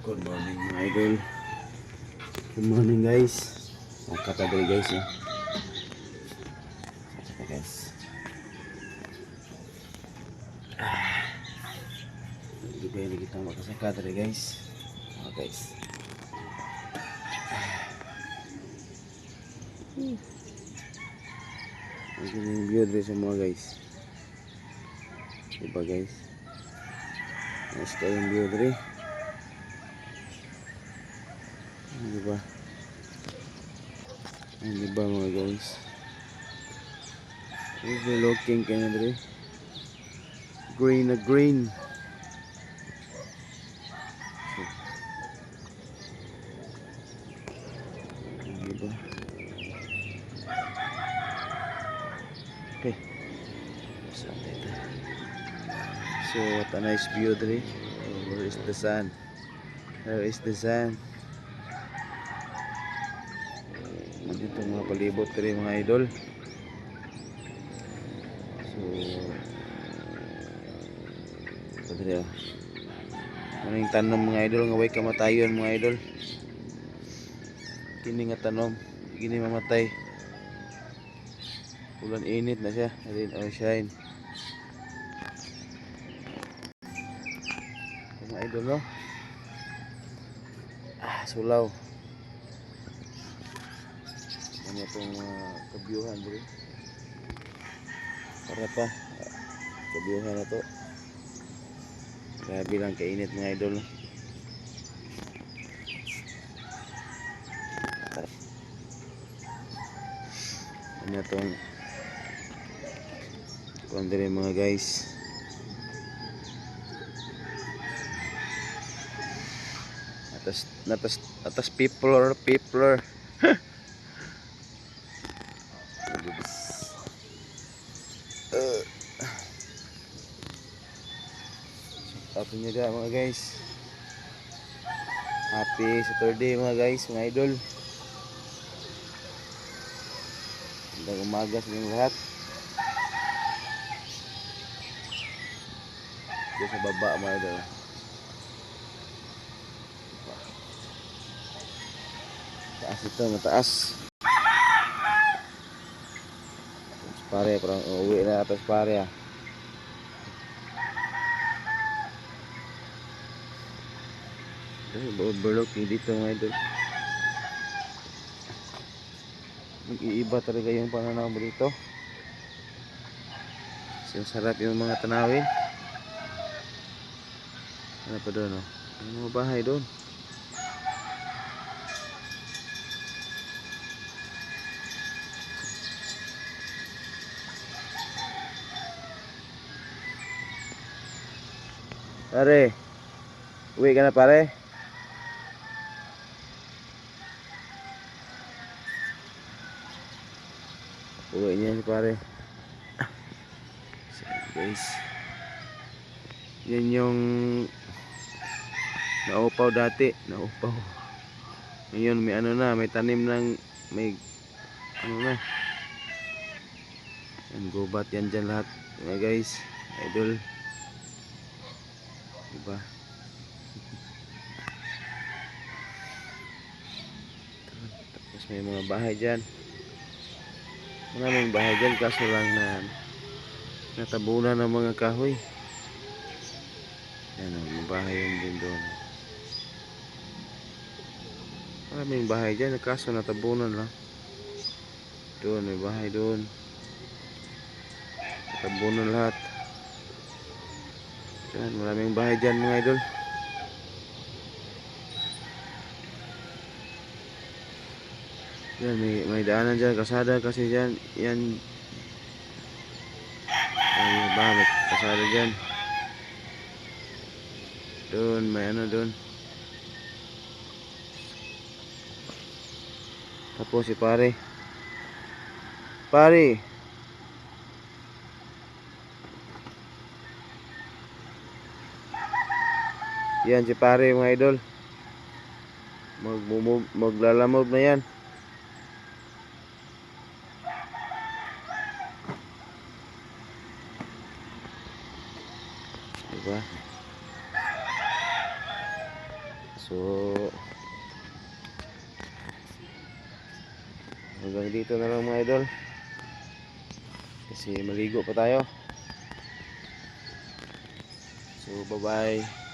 Good morning mga idol. Good morning guys. Nakatagay guys eh. Saka guys. Hindi ba yung kita makasakadari guys. Guys. Ang yung view dito sa mga guys. Diba guys? Mas kayong view dito. Diba? Diba mga guys? Overlooking ka na dito. Green na green. Diba? Okay. So what a nice view dito. Where is the sun? There is the sun. Dito mga palibot kari mga idol. So padre maning tanom mga idol nga way kamatayon mga idol. Kini nga tanom kini mamatay. Ulan init na siya, rain or shine. Mga idol no. Sulaw. Ano itong kabyuhan bro. Para pa kabyuhan na to. Grabe lang kainit mga idol. Ano itong kondre mga guys. Atas people. Tapos nyo ga mga guys. Happy Saturday mga guys, mga idol. Magandang umaga sa inyong lahat. Dito sa baba mga idol. Taas ito, mataas. Tapos pare, parang uuwi na atas pare ah. Overlooking dito mga idol. Mag-iiba talaga yung pananaw mo dito. Sarap yung mga tanawin. Ano pa doon oh? May mga bahay doon. Pare, uwi ka na pare. Uwi niya si pare. So, guys, yan yung naupaw dati. Naupaw. Ngayon may ano na, may tanim ng may ano na. Yan, gubat yan dyan lahat mga guys, idol. Diba? Tapos may mga bahay dyan. Maraming bahay dyan kaso lang na natabunan ng mga kahoy. Yan o, may bahay yung din doon. Maraming bahay dyan kaso natabunan lang. Doon may bahay doon. Natabunan lahat. Yan, maraming bahay dyan mga idol. Yan, may daanan dyan, kasada kasi dyan. Yan. May bahay, kasada dyan. Doon, may ano doon. Tapos si pare. Pare. Yan si pare mga idol. Maglalamog na yan. Diba? So hanggang dito na lang mga idol, kasi maligo pa tayo. So bye bye.